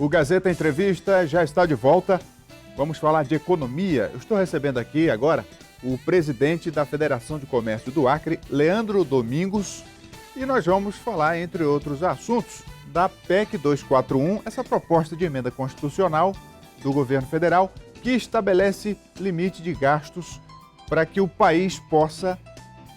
O Gazeta Entrevista já está de volta. Vamos falar de economia. Eu estou recebendo aqui agora o presidente da Federação de Comércio do Acre, Leandro Domingos, e nós vamos falar, entre outros assuntos, da PEC 241, essa proposta de emenda constitucional do governo federal que estabelece limite de gastos para que o país possa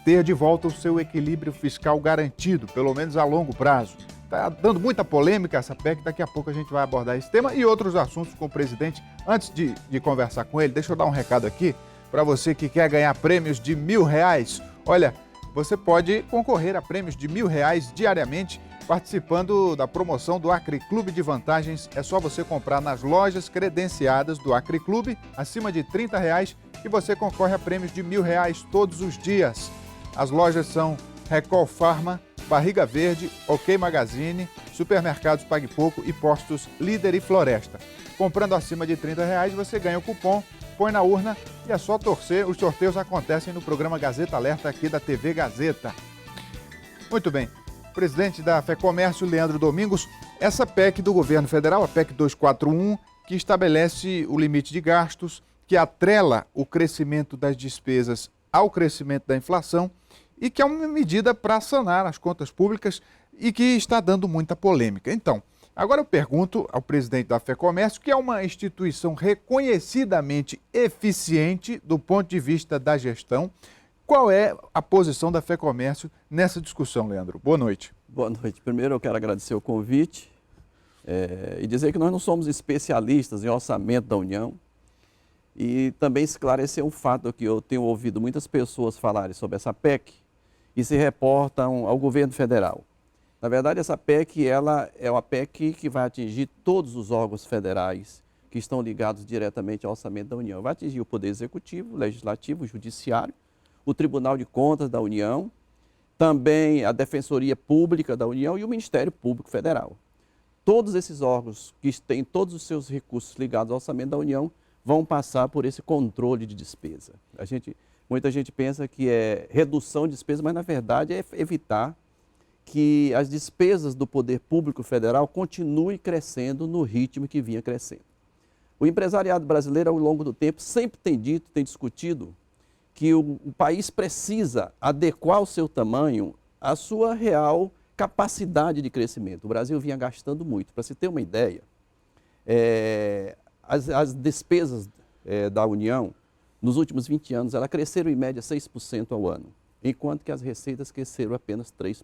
ter de volta o seu equilíbrio fiscal garantido, pelo menos a longo prazo. Está dando muita polêmica essa PEC, daqui a pouco a gente vai abordar esse tema e outros assuntos com o presidente. Antes de conversar com ele, deixa eu dar um recado aqui para você que quer ganhar prêmios de R$1.000. Olha, você pode concorrer a prêmios de R$1.000 diariamente participando da promoção do Acre Clube de Vantagens. É só você comprar nas lojas credenciadas do Acre Clube, acima de R$30, e você concorre a prêmios de R$1.000 todos os dias. As lojas são Recol Pharma, Barriga Verde, OK Magazine, Supermercados Pague Pouco e Postos Líder e Floresta. Comprando acima de R$30, você ganha o cupom, põe na urna e é só torcer. Os sorteios acontecem no programa Gazeta Alerta aqui da TV Gazeta. Muito bem. Presidente da FEComércio, Leandro Domingos, essa PEC do governo federal, a PEC 241, que estabelece o limite de gastos, que atrela o crescimento das despesas ao crescimento da inflação e que é uma medida para sanar as contas públicas e que está dando muita polêmica. Então, agora eu pergunto ao presidente da FEComércio, que é uma instituição reconhecidamente eficiente do ponto de vista da gestão, qual é a posição da FEComércio nessa discussão, Leandro? Boa noite. Boa noite. Primeiro eu quero agradecer o convite e dizer que nós não somos especialistas em orçamento da União e também esclarecer um fato que eu tenho ouvido muitas pessoas falarem sobre essa PEC e se reportam ao governo federal. Na verdade, essa PEC ela é uma PEC que vai atingir todos os órgãos federais que estão ligados diretamente ao orçamento da União. Vai atingir o Poder Executivo, Legislativo, Judiciário, o Tribunal de Contas da União, também a Defensoria Pública da União e o Ministério Público Federal. Todos esses órgãos que têm todos os seus recursos ligados ao orçamento da União vão passar por esse controle de despesa. Muita gente pensa que é redução de despesa, mas na verdade é evitar que as despesas do Poder Público Federal continuem crescendo no ritmo que vinha crescendo. O empresariado brasileiro, ao longo do tempo, sempre tem dito, tem discutido que o país precisa adequar o seu tamanho à sua real capacidade de crescimento. O Brasil vinha gastando muito. Para se ter uma ideia, as despesas da União, nos últimos 20 anos, elas cresceram em média 6% ao ano, enquanto que as receitas cresceram apenas 3%.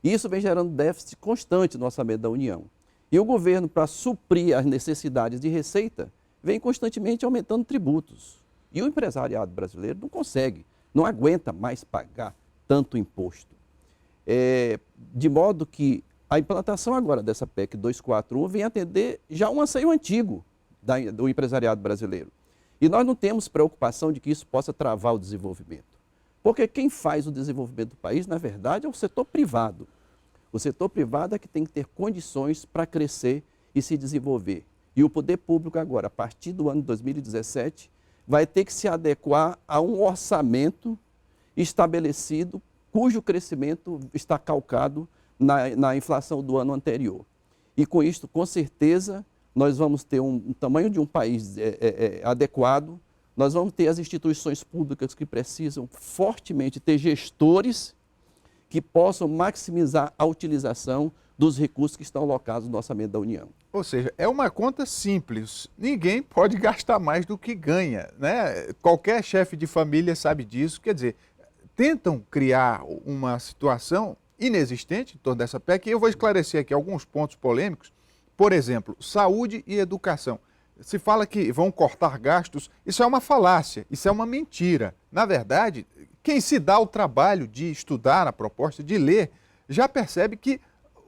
Isso vem gerando déficit constante no orçamento da União. E o governo, para suprir as necessidades de receita, vem constantemente aumentando tributos. E o empresariado brasileiro não consegue, não aguenta mais pagar tanto imposto. De modo que a implantação agora dessa PEC 241 vem atender já um anseio antigo do empresariado brasileiro. E nós não temos preocupação de que isso possa travar o desenvolvimento. Porque quem faz o desenvolvimento do país, na verdade, é o setor privado. O setor privado é que tem que ter condições para crescer e se desenvolver. E o poder público agora, a partir do ano 2017, vai ter que se adequar a um orçamento estabelecido, cujo crescimento está calcado na inflação do ano anterior. E com isto, com certeza, nós vamos ter um tamanho de um país adequado, nós vamos ter as instituições públicas que precisam fortemente ter gestores que possam maximizar a utilização dos recursos que estão alocados no orçamento da União. Ou seja, é uma conta simples. Ninguém pode gastar mais do que ganha, né? Qualquer chefe de família sabe disso. Quer dizer, tentam criar uma situação inexistente em torno dessa PEC. E eu vou esclarecer aqui alguns pontos polêmicos. Por exemplo, saúde e educação. Se fala que vão cortar gastos, isso é uma falácia, isso é uma mentira. Na verdade, quem se dá o trabalho de estudar a proposta, de ler, já percebe que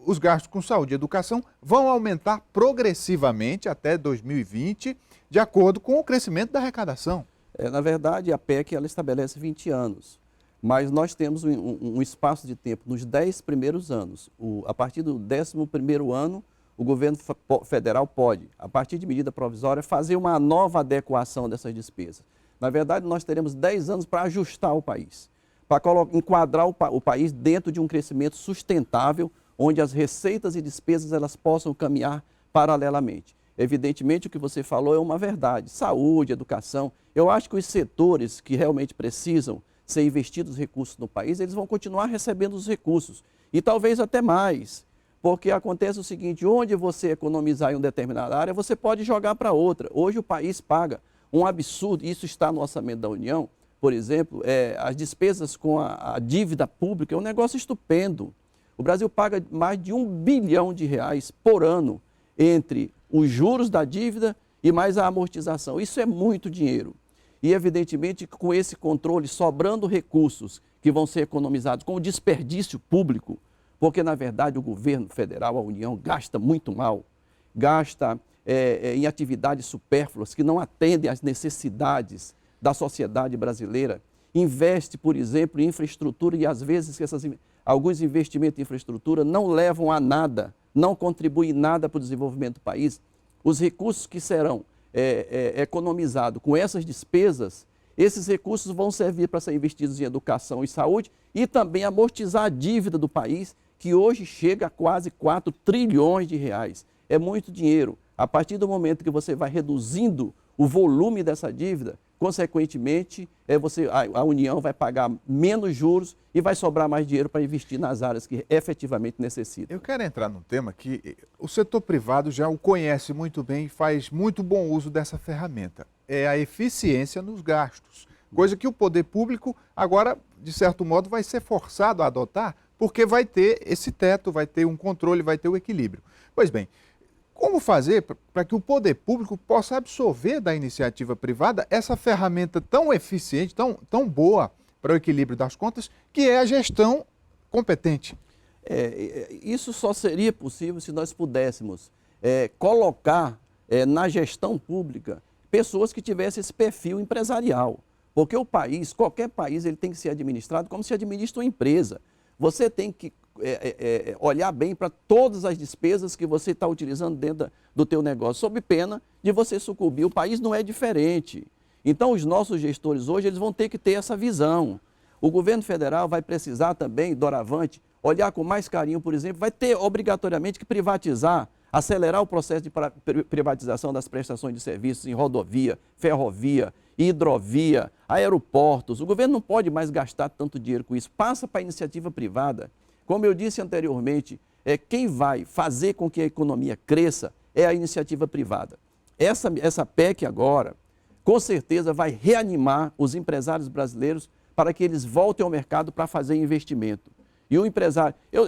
os gastos com saúde e educação vão aumentar progressivamente até 2020, de acordo com o crescimento da arrecadação. Na verdade, a PEC ela estabelece 20 anos, mas nós temos um espaço de tempo nos 10 primeiros anos. A partir do 11º ano, o governo federal pode, a partir de medida provisória, fazer uma nova adequação dessas despesas. Na verdade, nós teremos 10 anos para ajustar o país, para enquadrar o país dentro de um crescimento sustentável, onde as receitas e despesas elas possam caminhar paralelamente. Evidentemente, o que você falou é uma verdade. Saúde, educação. Eu acho que os setores que realmente precisam ser investidos recursos no país, eles vão continuar recebendo os recursos. E talvez até mais. Porque acontece o seguinte, onde você economizar em uma determinada área, você pode jogar para outra. Hoje o país paga um absurdo, isso está no orçamento da União, por exemplo, as despesas com a dívida pública é um negócio estupendo. O Brasil paga mais de R$ 1 bilhão por ano entre os juros da dívida e mais a amortização. Isso é muito dinheiro. E, evidentemente, com esse controle, sobrando recursos que vão ser economizados com o desperdício público, porque, na verdade, o governo federal, a União, gasta muito mal, gasta em atividades supérfluas que não atendem às necessidades da sociedade brasileira, investe, por exemplo, em infraestrutura e, às vezes, alguns investimentos em infraestrutura não levam a nada, não contribuem nada para o desenvolvimento do país. Os recursos que serão economizados com essas despesas, esses recursos vão servir para ser investidos em educação e saúde e também amortizar a dívida do país, que hoje chega a quase 4 trilhões de reais. É muito dinheiro. A partir do momento que você vai reduzindo o volume dessa dívida, consequentemente, a União vai pagar menos juros e vai sobrar mais dinheiro para investir nas áreas que efetivamente necessitam. Eu quero entrar num tema que o setor privado já o conhece muito bem e faz muito bom uso dessa ferramenta. É a eficiência nos gastos, coisa que o poder público agora, de certo modo, vai ser forçado a adotar, porque vai ter esse teto, vai ter um controle, vai ter o equilíbrio. Pois bem, como fazer para que o poder público possa absorver da iniciativa privada essa ferramenta tão eficiente, tão boa para o equilíbrio das contas, que é a gestão competente? Isso só seria possível se nós pudéssemos colocar na gestão pública pessoas que tivessem esse perfil empresarial. Porque o país, qualquer país, ele tem que ser administrado como se administra uma empresa. Você tem que olhar bem para todas as despesas que você está utilizando dentro do teu negócio, sob pena de você sucumbir. O país não é diferente. Então, os nossos gestores hoje, eles vão ter que ter essa visão. O governo federal vai precisar também, doravante, olhar com mais carinho, por exemplo, vai ter obrigatoriamente que privatizar, acelerar o processo de privatização das prestações de serviços em rodovia, ferrovia, hidrovia, aeroportos. O governo não pode mais gastar tanto dinheiro com isso. Passa para a iniciativa privada. Como eu disse anteriormente, quem vai fazer com que a economia cresça é a iniciativa privada. Essa PEC agora, com certeza, vai reanimar os empresários brasileiros para que eles voltem ao mercado para fazer investimento. E o empresário, eu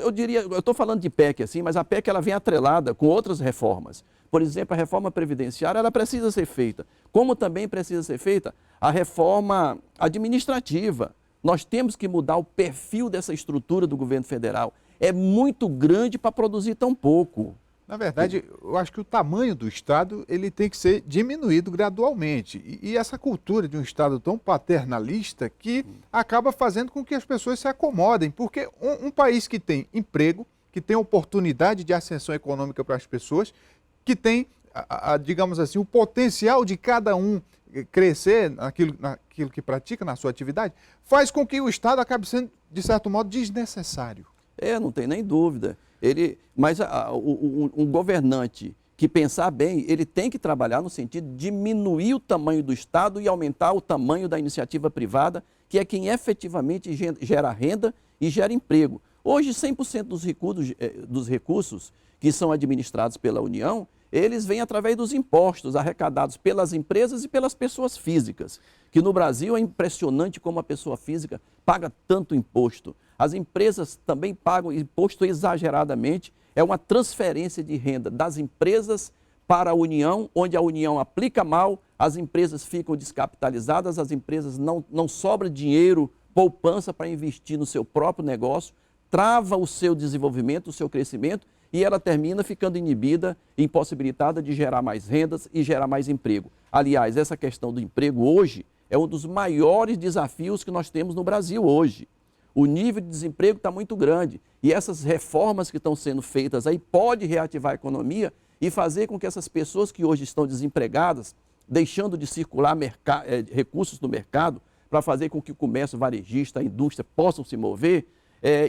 estou falando de PEC assim, mas a PEC ela vem atrelada com outras reformas. Por exemplo, a reforma previdenciária, ela precisa ser feita, como também precisa ser feita a reforma administrativa. Nós temos que mudar o perfil dessa estrutura do governo federal. É muito grande para produzir tão pouco. Na verdade, eu acho que o tamanho do Estado ele tem que ser diminuído gradualmente. E essa cultura de um Estado tão paternalista que acaba fazendo com que as pessoas se acomodem. Porque um país que tem emprego, que tem oportunidade de ascensão econômica para as pessoas, que tem, digamos assim, o potencial de cada um crescer naquilo que pratica, na sua atividade, faz com que o Estado acabe sendo, de certo modo, desnecessário. Não tem nem dúvida. Mas um governante que pensar bem, ele tem que trabalhar no sentido de diminuir o tamanho do Estado e aumentar o tamanho da iniciativa privada, que é quem efetivamente gera renda e gera emprego. Hoje, 100% dos recursos que são administrados pela União, eles vêm através dos impostos arrecadados pelas empresas e pelas pessoas físicas, que no Brasil é impressionante como a pessoa física paga tanto imposto. As empresas também pagam imposto exageradamente, é uma transferência de renda das empresas para a União, onde a União aplica mal, as empresas ficam descapitalizadas, as empresas não sobra dinheiro, poupança para investir no seu próprio negócio, trava o seu desenvolvimento, o seu crescimento, e ela termina ficando inibida, impossibilitada de gerar mais rendas e gerar mais emprego. Aliás, essa questão do emprego hoje é um dos maiores desafios que nós temos no Brasil hoje. O nível de desemprego está muito grande e essas reformas que estão sendo feitas aí podem reativar a economia e fazer com que essas pessoas que hoje estão desempregadas, deixando de circular recursos no mercado para fazer com que o comércio varejista, a indústria possam se mover,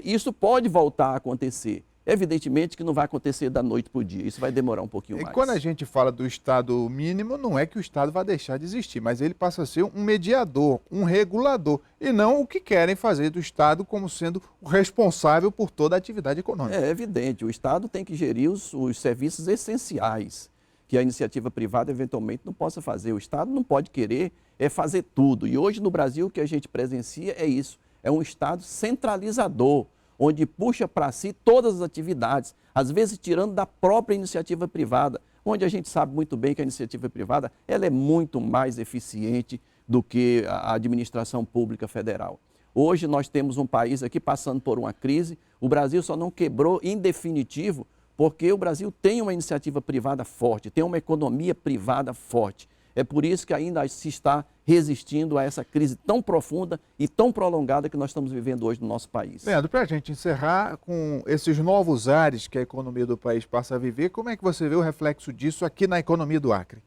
isso pode voltar a acontecer. Evidentemente que não vai acontecer da noite para o dia, isso vai demorar um pouquinho mais. E quando a gente fala do Estado mínimo, não é que o Estado vai deixar de existir, mas ele passa a ser um mediador, um regulador, e não o que querem fazer do Estado como sendo o responsável por toda a atividade econômica. É evidente, o Estado tem que gerir os serviços essenciais que a iniciativa privada eventualmente não possa fazer. O Estado não pode querer fazer tudo. E hoje no Brasil o que a gente presencia é isso, é um Estado centralizador, onde puxa para si todas as atividades, às vezes tirando da própria iniciativa privada, onde a gente sabe muito bem que a iniciativa privada ela é muito mais eficiente do que a administração pública federal. Hoje nós temos um país aqui passando por uma crise, o Brasil só não quebrou em definitivo porque o Brasil tem uma iniciativa privada forte, tem uma economia privada forte. É por isso que ainda se está resistindo a essa crise tão profunda e tão prolongada que nós estamos vivendo hoje no nosso país. Leandro, para a gente encerrar, com esses novos ares que a economia do país passa a viver, como é que você vê o reflexo disso aqui na economia do Acre?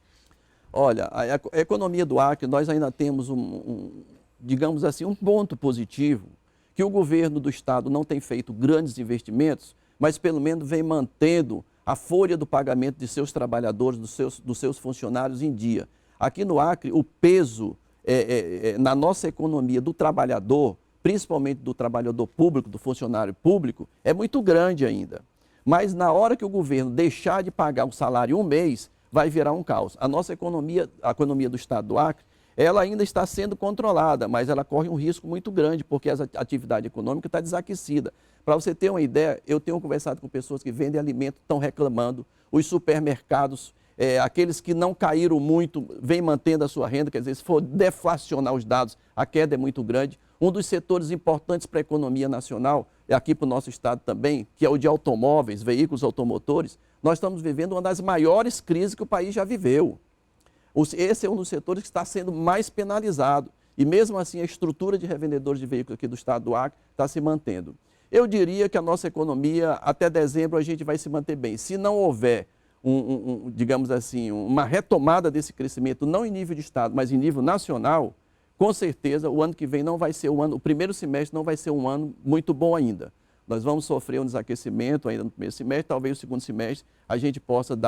Olha, a economia do Acre, nós ainda temos digamos assim, um ponto positivo, que o governo do estado não tem feito grandes investimentos, mas pelo menos vem mantendo a folha do pagamento de seus trabalhadores, dos seus funcionários em dia. Aqui no Acre, o peso na nossa economia do trabalhador, principalmente do trabalhador público, do funcionário público, é muito grande ainda. Mas na hora que o governo deixar de pagar o salário um mês, vai virar um caos. A nossa economia, a economia do estado do Acre, ela ainda está sendo controlada, mas ela corre um risco muito grande, porque a atividade econômica está desaquecida. Para você ter uma ideia, eu tenho conversado com pessoas que vendem alimento, estão reclamando, os supermercados, aqueles que não caíram muito, vêm mantendo a sua renda, quer dizer, se for deflacionar os dados, a queda é muito grande. Um dos setores importantes para a economia nacional, é aqui para o nosso estado também, que é o de automóveis, veículos automotores, nós estamos vivendo uma das maiores crises que o país já viveu. Esse é um dos setores que está sendo mais penalizado. E mesmo assim, a estrutura de revendedores de veículos aqui do estado do Acre está se mantendo. Eu diria que a nossa economia, até dezembro, a gente vai se manter bem. Se não houver, digamos assim, uma retomada desse crescimento, não em nível de estado, mas em nível nacional, com certeza o ano que vem não vai ser o primeiro semestre não vai ser um ano muito bom ainda. Nós vamos sofrer um desaquecimento ainda no primeiro semestre, talvez o segundo semestre a gente possa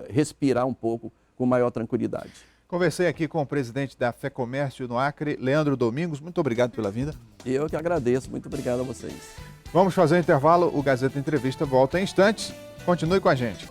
respirar um pouco com maior tranquilidade. Conversei aqui com o presidente da FEComércio no Acre, Leandro Domingos. Muito obrigado pela vinda. Eu que agradeço. Muito obrigado a vocês. Vamos fazer um intervalo. O Gazeta Entrevista volta em instantes. Continue com a gente.